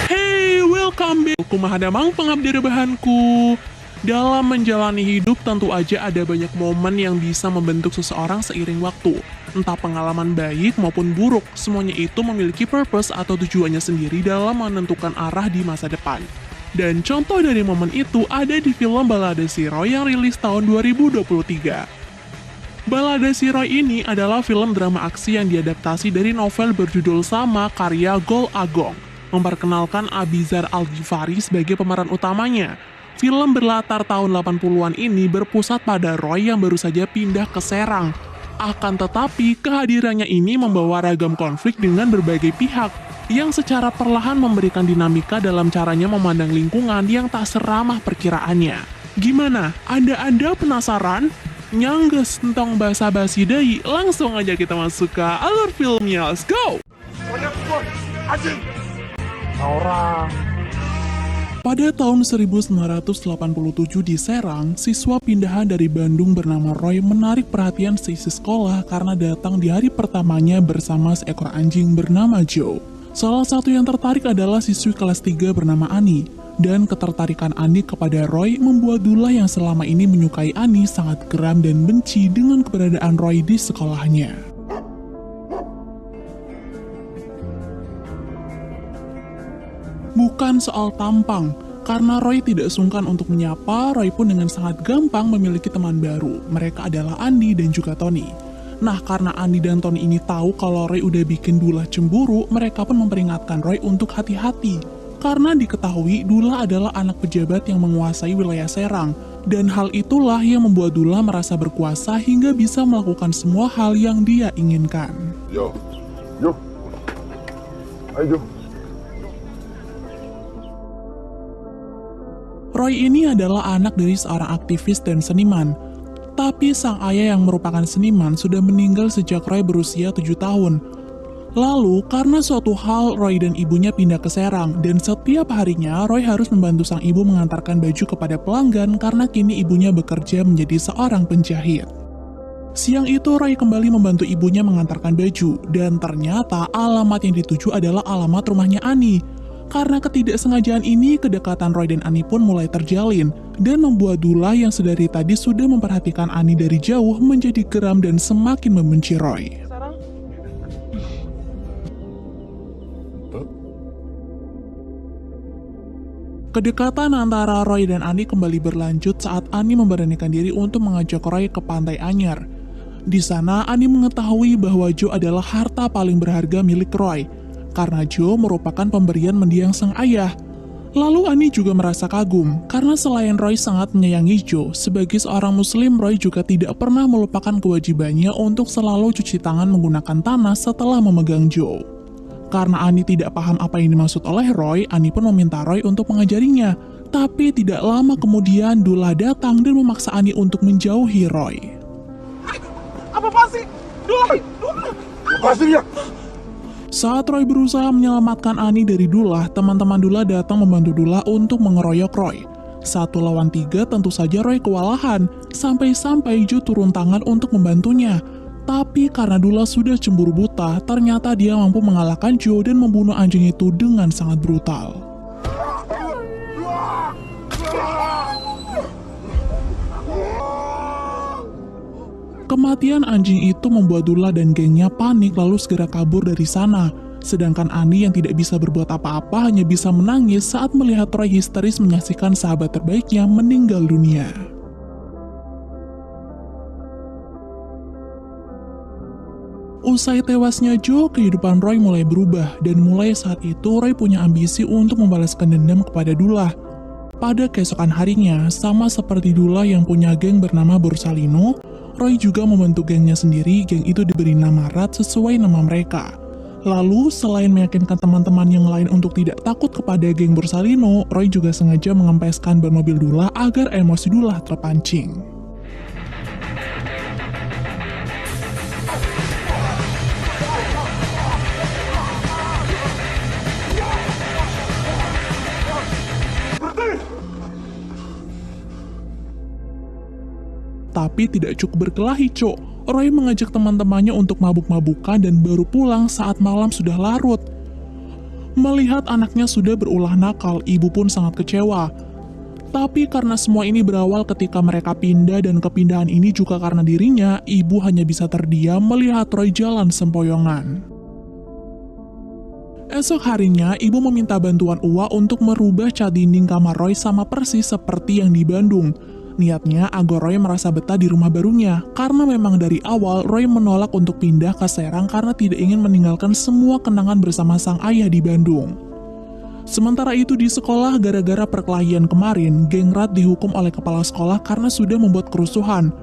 Hey, welcome back. Kumaha damang pengabdi rebahanku. Dalam menjalani hidup tentu aja ada banyak momen yang bisa membentuk seseorang seiring waktu. Entah pengalaman baik maupun buruk, semuanya itu memiliki purpose atau tujuannya sendiri dalam menentukan arah di masa depan. Dan contoh dari momen itu ada di film Balada Si Roy yang rilis tahun 2023. Balada Si Roy ini adalah film drama aksi yang diadaptasi dari novel berjudul sama karya Gol Agong, memperkenalkan Abizar Al-Ghifari sebagai pemeran utamanya. Film berlatar tahun 80-an ini berpusat pada Roy yang baru saja pindah ke Serang. Akan tetapi, kehadirannya ini membawa ragam konflik dengan berbagai pihak, yang secara perlahan memberikan dinamika dalam caranya memandang lingkungan yang tak seramah perkiraannya. Gimana? Anda penasaran? Nyangges tentang basa-basi deui, langsung aja kita masuk ke alur filmnya. Let's go! Pada tahun 1987 di Serang, siswa pindahan dari Bandung bernama Roy menarik perhatian seisi sekolah karena datang di hari pertamanya bersama seekor anjing bernama Joe. Salah satu yang tertarik adalah siswi kelas 3 bernama Ani, dan ketertarikan Ani kepada Roy membuat Dula yang selama ini menyukai Ani sangat geram dan benci dengan keberadaan Roy di sekolahnya. Bukan soal tampang, karena Roy tidak sungkan untuk menyapa, Roy pun dengan sangat gampang memiliki teman baru. Mereka adalah Andi dan juga Tony. Nah, karena Andi dan Tony ini tahu kalau Roy udah bikin Dula cemburu, mereka pun memperingatkan Roy untuk hati-hati. Karena diketahui Dula adalah anak pejabat yang menguasai wilayah Serang, dan hal itulah yang membuat Dula merasa berkuasa hingga bisa melakukan semua hal yang dia inginkan. Yo, ayo. Roy ini adalah anak dari seorang aktivis dan seniman. Tapi sang ayah yang merupakan seniman sudah meninggal sejak Roy berusia 7 tahun. Lalu, karena suatu hal, Roy dan ibunya pindah ke Serang, dan setiap harinya Roy harus membantu sang ibu mengantarkan baju kepada pelanggan karena kini ibunya bekerja menjadi seorang penjahit. Siang itu Roy kembali membantu ibunya mengantarkan baju, dan ternyata alamat yang dituju adalah alamat rumahnya Ani. Karena ketidaksengajaan ini, kedekatan Roy dan Ani pun mulai terjalin, dan membuat Dula yang sedari tadi sudah memperhatikan Ani dari jauh menjadi geram dan semakin membenci Roy. Kedekatan antara Roy dan Ani kembali berlanjut saat Ani memberanikan diri untuk mengajak Roy ke Pantai Anyar. Di sana, Ani mengetahui bahwa Joe adalah harta paling berharga milik Roy, karena Joe merupakan pemberian mendiang sang ayah. Lalu Ani juga merasa kagum, karena selain Roy sangat menyayangi Joe, sebagai seorang muslim Roy juga tidak pernah melupakan kewajibannya untuk selalu cuci tangan menggunakan tanah setelah memegang Joe. Karena Ani tidak paham apa yang dimaksud oleh Roy, Ani pun meminta Roy untuk mengajarinya. Tapi tidak lama kemudian Dula datang dan memaksa Ani untuk menjauhi Roy. Apa sih? Dula! Lepasin ya! Saat Roy berusaha menyelamatkan Ani dari Dula, teman-teman Dula datang membantu Dula untuk mengeroyok Roy. 1 lawan 3 tentu saja Roy kewalahan, sampai-sampai Joe turun tangan untuk membantunya. Tapi karena Dula sudah cemburu buta, ternyata dia mampu mengalahkan Joe dan membunuh anjing itu dengan sangat brutal. Kematian anjing itu membuat Dula dan gengnya panik lalu segera kabur dari sana. Sedangkan Ani yang tidak bisa berbuat apa-apa hanya bisa menangis saat melihat Roy histeris menyaksikan sahabat terbaiknya meninggal dunia. Usai tewasnya Joe, kehidupan Roy mulai berubah, dan mulai saat itu Roy punya ambisi untuk membalaskan dendam kepada Dula. Pada keesokan harinya, sama seperti Dula yang punya geng bernama Borsalino, Roy juga membentuk gengnya sendiri. Geng itu diberi nama Rat sesuai nama mereka. Lalu, selain meyakinkan teman-teman yang lain untuk tidak takut kepada geng Borsalino, Roy juga sengaja mengempeskan ban mobil Dula agar emosi Dula terpancing. Tapi tidak cukup berkelahi, Cok. Roy mengajak teman-temannya untuk mabuk-mabukan dan baru pulang saat malam sudah larut. Melihat anaknya sudah berulah nakal, ibu pun sangat kecewa. Tapi karena semua ini berawal ketika mereka pindah dan kepindahan ini juga karena dirinya, ibu hanya bisa terdiam melihat Roy jalan sempoyongan. Esok harinya, ibu meminta bantuan Uwa untuk merubah cat dinding kamar Roy sama persis seperti yang di Bandung. Niatnya agar Roy merasa betah di rumah barunya, karena memang dari awal Roy menolak untuk pindah ke Serang karena tidak ingin meninggalkan semua kenangan bersama sang ayah di Bandung. Sementara itu di sekolah, gara-gara perkelahian kemarin, geng Rat dihukum oleh kepala sekolah karena sudah membuat kerusuhan.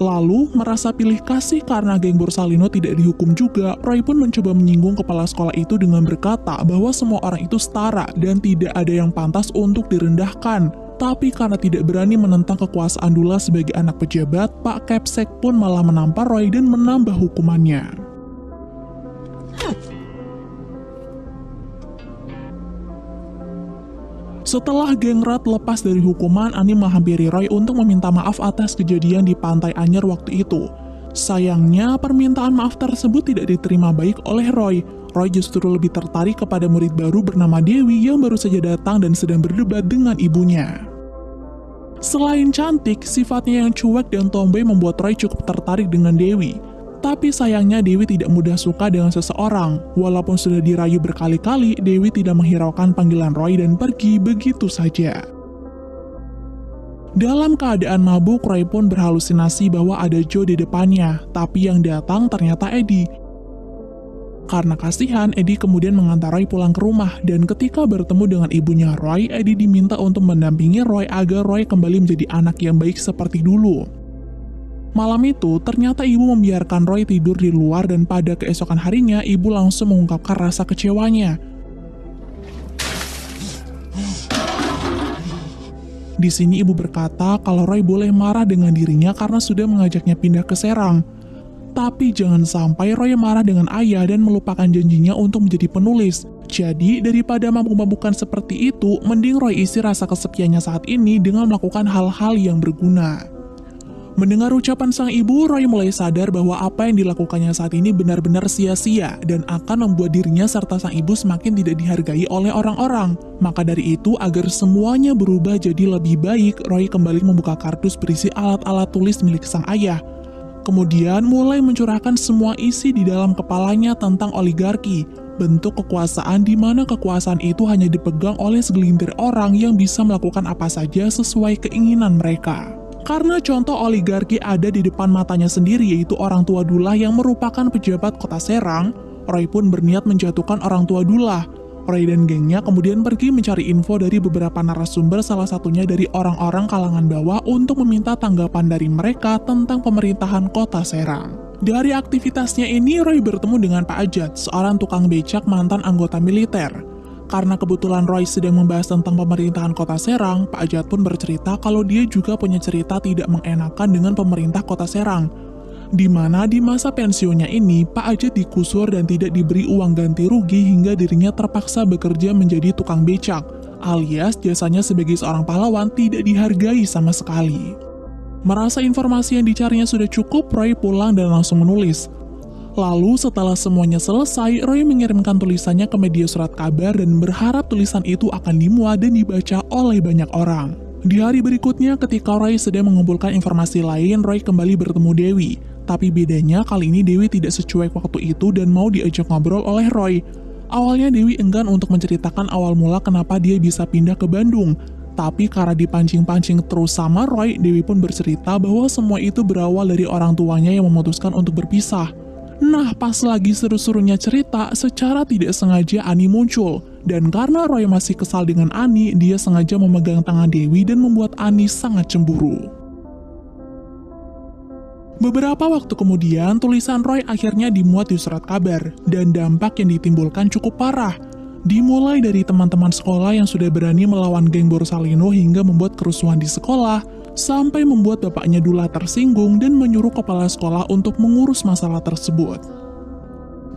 Lalu, merasa pilih kasih karena geng Borsalino tidak dihukum juga, Roy pun mencoba menyinggung kepala sekolah itu dengan berkata bahwa semua orang itu setara dan tidak ada yang pantas untuk direndahkan. Tapi karena tidak berani menentang kekuasaan Dula sebagai anak pejabat, Pak Kepsek pun malah menampar Roy dan menambah hukumannya. Setelah geng Rat lepas dari hukuman, Ani menghampiri Roy untuk meminta maaf atas kejadian di Pantai Anyer waktu itu. Sayangnya, permintaan maaf tersebut tidak diterima baik oleh Roy. Roy justru lebih tertarik kepada murid baru bernama Dewi yang baru saja datang dan sedang berdebat dengan ibunya. Selain cantik, sifatnya yang cuek dan tomboy membuat Roy cukup tertarik dengan Dewi. Tapi sayangnya Dewi tidak mudah suka dengan seseorang. Walaupun sudah dirayu berkali-kali, Dewi tidak menghiraukan panggilan Roy dan pergi begitu saja. Dalam keadaan mabuk, Roy pun berhalusinasi bahwa ada Joe di depannya, tapi yang datang ternyata Eddie. Karena kasihan, Eddie kemudian mengantar Roy pulang ke rumah, dan ketika bertemu dengan ibunya Roy, Eddie diminta untuk mendampingi Roy agar Roy kembali menjadi anak yang baik seperti dulu. Malam itu, ternyata ibu membiarkan Roy tidur di luar dan pada keesokan harinya, ibu langsung mengungkapkan rasa kecewanya. Di sini ibu berkata kalau Roy boleh marah dengan dirinya karena sudah mengajaknya pindah ke Serang. Tapi jangan sampai Roy marah dengan ayah dan melupakan janjinya untuk menjadi penulis. Jadi, daripada mabuk-mabukan seperti itu, mending Roy isi rasa kesepiannya saat ini dengan melakukan hal-hal yang berguna. Mendengar ucapan sang ibu, Roy mulai sadar bahwa apa yang dilakukannya saat ini benar-benar sia-sia dan akan membuat dirinya serta sang ibu semakin tidak dihargai oleh orang-orang. Maka dari itu, agar semuanya berubah jadi lebih baik, Roy kembali membuka kardus berisi alat-alat tulis milik sang ayah. Kemudian mulai mencurahkan semua isi di dalam kepalanya tentang oligarki, bentuk kekuasaan di mana kekuasaan itu hanya dipegang oleh segelintir orang yang bisa melakukan apa saja sesuai keinginan mereka. Karena contoh oligarki ada di depan matanya sendiri, yaitu orang tua Dullah yang merupakan pejabat kota Serang, Roy pun berniat menjatuhkan orang tua Dullah. Roy dan gengnya kemudian pergi mencari info dari beberapa narasumber, salah satunya dari orang-orang kalangan bawah untuk meminta tanggapan dari mereka tentang pemerintahan kota Serang. Dari aktivitasnya ini, Roy bertemu dengan Pak Ajat, seorang tukang becak mantan anggota militer. Karena kebetulan Roy sedang membahas tentang pemerintahan kota Serang, Pak Ajat pun bercerita kalau dia juga punya cerita tidak mengenakan dengan pemerintah kota Serang. Di mana di masa pensiunnya ini, Pak Ajat dikusur dan tidak diberi uang ganti rugi hingga dirinya terpaksa bekerja menjadi tukang becak, alias jasanya sebagai seorang pahlawan tidak dihargai sama sekali. Merasa informasi yang dicarinya sudah cukup, Roy pulang dan langsung menulis. Lalu setelah semuanya selesai, Roy mengirimkan tulisannya ke media surat kabar dan berharap tulisan itu akan dimuat dan dibaca oleh banyak orang. Di hari berikutnya, ketika Roy sedang mengumpulkan informasi lain, Roy kembali bertemu Dewi. Tapi bedanya kali ini Dewi tidak secuek waktu itu dan mau diajak ngobrol oleh Roy. Awalnya Dewi enggan untuk menceritakan awal mula kenapa dia bisa pindah ke Bandung. Tapi karena dipancing-pancing terus sama Roy, Dewi pun bercerita bahwa semua itu berawal dari orang tuanya yang memutuskan untuk berpisah. Nah, pas lagi seru-serunya cerita, secara tidak sengaja Ani muncul. Dan karena Roy masih kesal dengan Ani, dia sengaja memegang tangan Dewi dan membuat Ani sangat cemburu. Beberapa waktu kemudian, tulisan Roy akhirnya dimuat di surat kabar, dan dampak yang ditimbulkan cukup parah. Dimulai dari teman-teman sekolah yang sudah berani melawan geng Borsalino hingga membuat kerusuhan di sekolah, sampai membuat bapaknya Dullah tersinggung dan menyuruh kepala sekolah untuk mengurus masalah tersebut.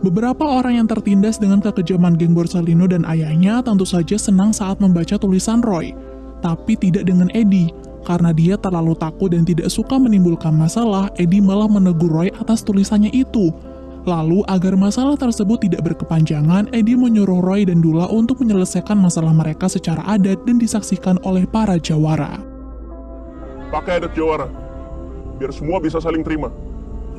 Beberapa orang yang tertindas dengan kekejaman geng Borsalino dan ayahnya tentu saja senang saat membaca tulisan Roy, tapi tidak dengan Eddie. Karena dia terlalu takut dan tidak suka menimbulkan masalah, Eddie malah menegur Roy atas tulisannya itu. Lalu, agar masalah tersebut tidak berkepanjangan, Eddie menyuruh Roy dan Dula untuk menyelesaikan masalah mereka secara adat dan disaksikan oleh para jawara. Pakai adat jawara, biar semua bisa saling terima.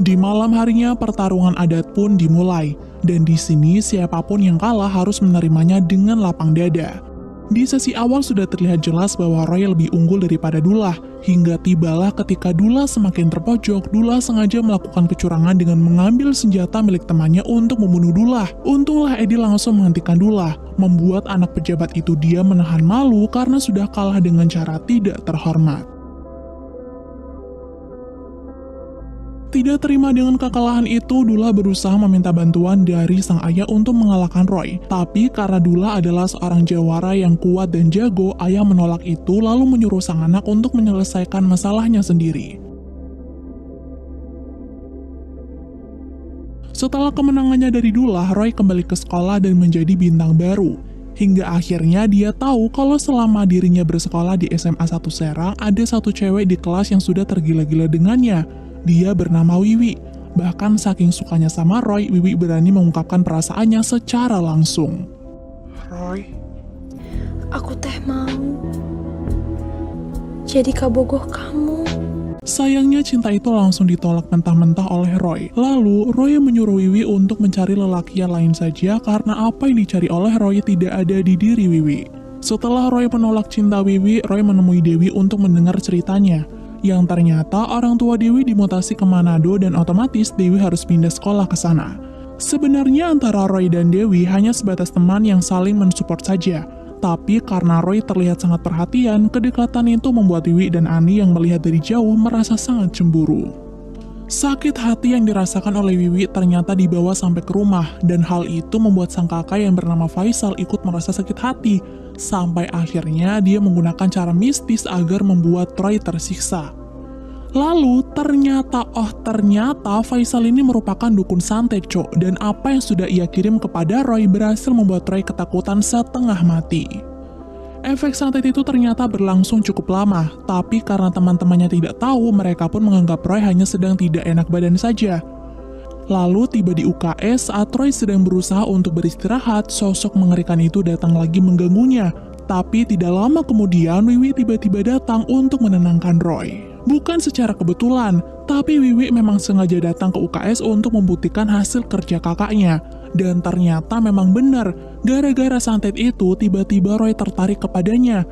Di malam harinya, pertarungan adat pun dimulai, dan di sini siapapun yang kalah harus menerimanya dengan lapang dada. Di sesi awal sudah terlihat jelas bahwa Roy lebih unggul daripada Dula, hingga tibalah ketika Dula semakin terpojok, Dula sengaja melakukan kecurangan dengan mengambil senjata milik temannya untuk membunuh Dula. Untunglah Eddie langsung menghentikan Dula, membuat anak pejabat itu diam menahan malu karena sudah kalah dengan cara tidak terhormat. Tidak terima dengan kekalahan itu, Dula berusaha meminta bantuan dari sang ayah untuk mengalahkan Roy. Tapi karena Dula adalah seorang jawara yang kuat dan jago, ayah menolak itu lalu menyuruh sang anak untuk menyelesaikan masalahnya sendiri. Setelah kemenangannya dari Dula, Roy kembali ke sekolah dan menjadi bintang baru. Hingga akhirnya dia tahu kalau selama dirinya bersekolah di SMA 1 Serang, ada satu cewek di kelas yang sudah tergila-gila dengannya. Dia bernama Wiwi. Bahkan saking sukanya sama Roy, Wiwi berani mengungkapkan perasaannya secara langsung. Roy, Aku teh mau jadi kabogoh kamu. Sayangnya cinta itu langsung ditolak mentah-mentah oleh Roy. Lalu, Roy menyuruh Wiwi untuk mencari lelaki yang lain saja karena apa yang dicari oleh Roy tidak ada di diri Wiwi. Setelah Roy menolak cinta Wiwi, Roy menemui Dewi untuk mendengar ceritanya. Yang ternyata orang tua Dewi dimutasi ke Manado dan otomatis Dewi harus pindah sekolah ke sana. Sebenarnya antara Roy dan Dewi hanya sebatas teman yang saling mensupport saja. Tapi karena Roy terlihat sangat perhatian, kedekatan itu membuat Wiwi dan Ani yang melihat dari jauh merasa sangat cemburu. Sakit hati yang dirasakan oleh Wiwi ternyata dibawa sampai ke rumah, dan hal itu membuat sang kakak yang bernama Faisal ikut merasa sakit hati. Sampai akhirnya dia menggunakan cara mistis agar membuat Roy tersiksa. Lalu ternyata Faisal ini merupakan dukun santet, Cok, dan apa yang sudah ia kirim kepada Roy berhasil membuat Roy ketakutan setengah mati. Efek santet itu ternyata berlangsung cukup lama, tapi karena teman-temannya tidak tahu, mereka pun menganggap Roy hanya sedang tidak enak badan saja. Lalu tiba di UKS saat Roy sedang berusaha untuk beristirahat, sosok mengerikan itu datang lagi mengganggunya. Tapi tidak lama kemudian, Wiwi tiba-tiba datang untuk menenangkan Roy. Bukan secara kebetulan, tapi Wiwi memang sengaja datang ke UKS untuk membuktikan hasil kerja kakaknya. Dan ternyata memang benar, gara-gara santet itu tiba-tiba Roy tertarik kepadanya.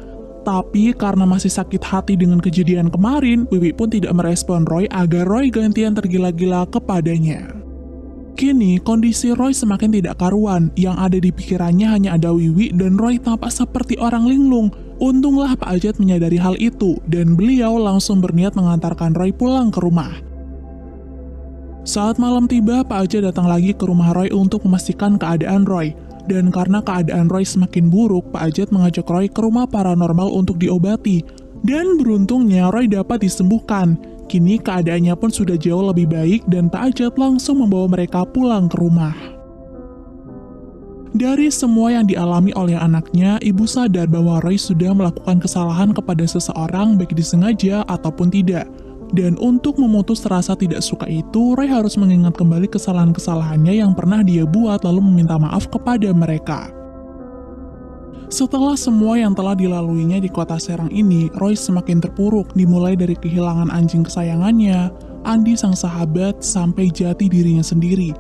Tapi karena masih sakit hati dengan kejadian kemarin, Wiwi pun tidak merespon Roy agar Roy gantian tergila-gila kepadanya. Kini, kondisi Roy semakin tidak karuan. Yang ada di pikirannya hanya ada Wiwi dan Roy tampak seperti orang linglung. Untunglah Pak Ajat menyadari hal itu, dan beliau langsung berniat mengantarkan Roy pulang ke rumah. Saat malam tiba, Pak Ajat datang lagi ke rumah Roy untuk memastikan keadaan Roy. Dan karena keadaan Roy semakin buruk, Pak Ajat mengajak Roy ke rumah paranormal untuk diobati. Dan beruntungnya Roy dapat disembuhkan. Kini keadaannya pun sudah jauh lebih baik dan Pak Ajat langsung membawa mereka pulang ke rumah. Dari semua yang dialami oleh anaknya, ibu sadar bahwa Roy sudah melakukan kesalahan kepada seseorang baik disengaja ataupun tidak. Dan untuk memutus rasa tidak suka itu, Roy harus mengingat kembali kesalahan-kesalahannya yang pernah dia buat lalu meminta maaf kepada mereka. Setelah semua yang telah dilaluinya di kota Serang ini, Roy semakin terpuruk, dimulai dari kehilangan anjing kesayangannya, Andi sang sahabat, sampai jati dirinya sendiri.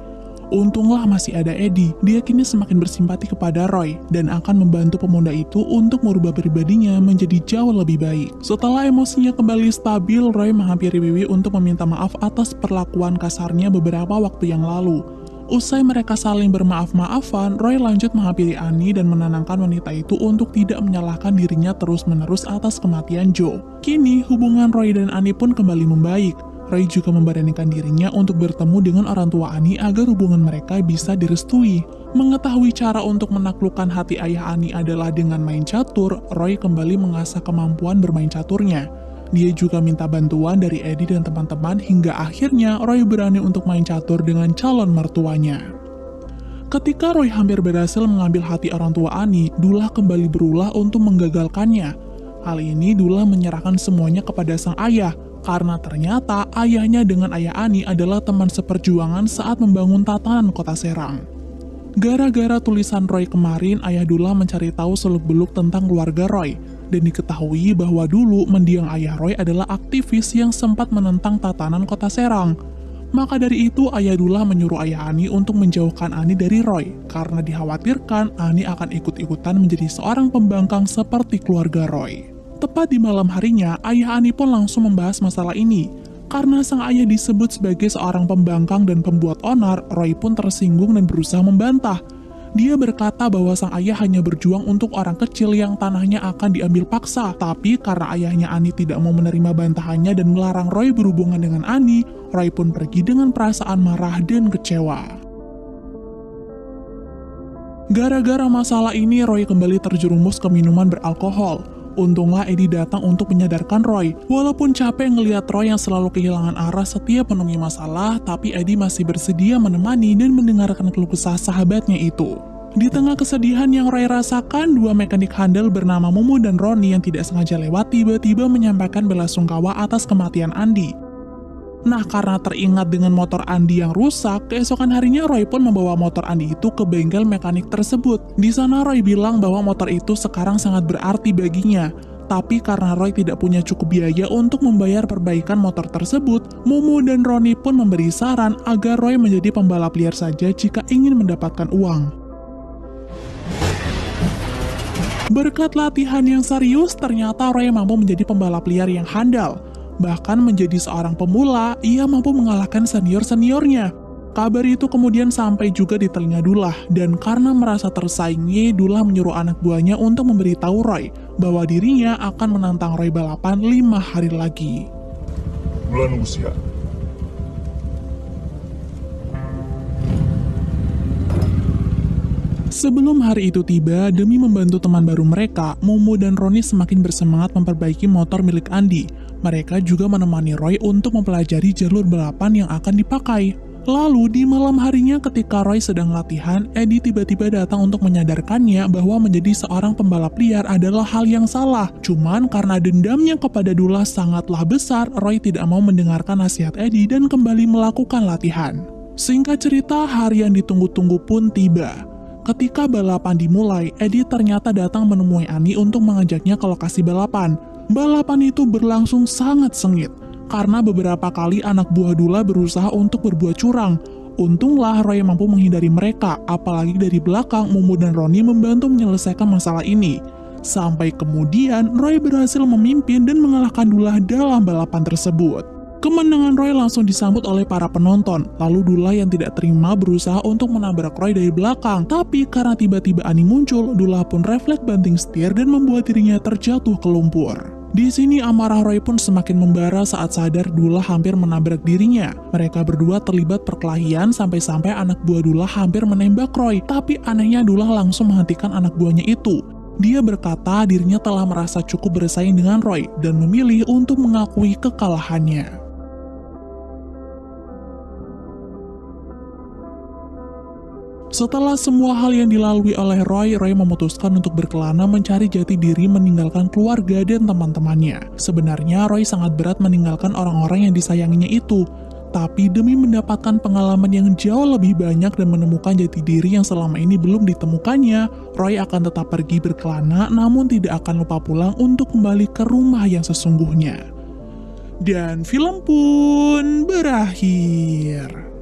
Untunglah masih ada Eddie, dia kini semakin bersimpati kepada Roy, dan akan membantu pemuda itu untuk merubah pribadinya menjadi jauh lebih baik. Setelah emosinya kembali stabil, Roy menghampiri Wiwi untuk meminta maaf atas perlakuan kasarnya beberapa waktu yang lalu. Usai mereka saling bermaaf-maafan, Roy lanjut menghampiri Ani dan menenangkan wanita itu untuk tidak menyalahkan dirinya terus-menerus atas kematian Joe. Kini, hubungan Roy dan Ani pun kembali membaik. Roy juga memberanikan dirinya untuk bertemu dengan orang tua Ani agar hubungan mereka bisa direstui. Mengetahui cara untuk menaklukkan hati ayah Ani adalah dengan main catur, Roy kembali mengasah kemampuan bermain caturnya. Dia juga minta bantuan dari Eddie dan teman-teman hingga akhirnya Roy berani untuk main catur dengan calon mertuanya. Ketika Roy hampir berhasil mengambil hati orang tua Ani, Dula kembali berulah untuk menggagalkannya. Hal ini Dullah menyerahkan semuanya kepada sang ayah, karena ternyata ayahnya dengan ayah Ani adalah teman seperjuangan saat membangun tatanan kota Serang. Gara-gara tulisan Roy kemarin, ayah Dullah mencari tahu seluk-beluk tentang keluarga Roy, dan diketahui bahwa dulu mendiang ayah Roy adalah aktivis yang sempat menentang tatanan kota Serang. Maka dari itu, ayah Dullah menyuruh ayah Ani untuk menjauhkan Ani dari Roy, karena dikhawatirkan Ani akan ikut-ikutan menjadi seorang pembangkang seperti keluarga Roy. Tepat di malam harinya, ayah Ani pun langsung membahas masalah ini. Karena sang ayah disebut sebagai seorang pembangkang dan pembuat onar, Roy pun tersinggung dan berusaha membantah. Dia berkata bahwa sang ayah hanya berjuang untuk orang kecil yang tanahnya akan diambil paksa. Tapi karena ayahnya Ani tidak mau menerima bantahannya dan melarang Roy berhubungan dengan Ani, Roy pun pergi dengan perasaan marah dan kecewa. Gara-gara masalah ini, Roy kembali terjerumus ke minuman beralkohol. Untunglah Eddie datang untuk menyadarkan Roy. Walaupun capek ngelihat Roy yang selalu kehilangan arah setiap penuhi masalah, tapi Eddie masih bersedia menemani dan mendengarkan keluh kesah sahabatnya itu. Di tengah kesedihan yang Roy rasakan, dua mekanik handal bernama Mumu dan Roni yang tidak sengaja lewat tiba-tiba menyampaikan belasungkawa atas kematian Andi. Nah, karena teringat dengan motor Andi yang rusak, keesokan harinya Roy pun membawa motor Andi itu ke bengkel mekanik tersebut. Di sana Roy bilang bahwa motor itu sekarang sangat berarti baginya. Tapi karena Roy tidak punya cukup biaya untuk membayar perbaikan motor tersebut, Mumu dan Roni pun memberi saran agar Roy menjadi pembalap liar saja jika ingin mendapatkan uang. Berkat latihan yang serius, ternyata Roy mampu menjadi pembalap liar yang handal. Bahkan menjadi seorang pemula, ia mampu mengalahkan senior-seniornya. Kabar itu kemudian sampai juga di telinga Dullah, dan karena merasa tersaingi, Dullah menyuruh anak buahnya untuk memberitahu Roy bahwa dirinya akan menantang Roy balapan 5 hari lagi. Dullah nunggu siap. Sebelum hari itu tiba, demi membantu teman baru mereka, Mumu dan Roni semakin bersemangat memperbaiki motor milik Andi. Mereka juga menemani Roy untuk mempelajari jalur balapan yang akan dipakai. Lalu di malam harinya ketika Roy sedang latihan, Eddie tiba-tiba datang untuk menyadarkannya bahwa menjadi seorang pembalap liar adalah hal yang salah. Cuman karena dendamnya kepada Dullah sangatlah besar, Roy tidak mau mendengarkan nasihat Eddie dan kembali melakukan latihan. Singkat cerita, hari yang ditunggu-tunggu pun tiba. Ketika balapan dimulai, Eddie ternyata datang menemui Ani untuk mengajaknya ke lokasi balapan. Balapan itu berlangsung sangat sengit, karena beberapa kali anak buah Dullah berusaha untuk berbuat curang. Untunglah Roy mampu menghindari mereka, apalagi dari belakang Mumu dan Roni membantu menyelesaikan masalah ini. Sampai kemudian Roy berhasil memimpin dan mengalahkan Dullah dalam balapan tersebut. Kemenangan Roy langsung disambut oleh para penonton, lalu Dullah yang tidak terima berusaha untuk menabrak Roy dari belakang. Tapi karena tiba-tiba Ani muncul, Dullah pun refleks banting setir dan membuat dirinya terjatuh ke lumpur. Di sini amarah Roy pun semakin membara saat sadar Dullah hampir menabrak dirinya. Mereka berdua terlibat perkelahian sampai-sampai anak buah Dullah hampir menembak Roy. Tapi anehnya Dullah langsung menghentikan anak buahnya itu. Dia berkata dirinya telah merasa cukup bersaing dengan Roy dan memilih untuk mengakui kekalahannya. Setelah semua hal yang dilalui oleh Roy memutuskan untuk berkelana mencari jati diri meninggalkan keluarga dan teman-temannya. Sebenarnya Roy sangat berat meninggalkan orang-orang yang disayanginya itu. Tapi demi mendapatkan pengalaman yang jauh lebih banyak dan menemukan jati diri yang selama ini belum ditemukannya, Roy akan tetap pergi berkelana namun tidak akan lupa pulang untuk kembali ke rumah yang sesungguhnya. Dan film pun berakhir.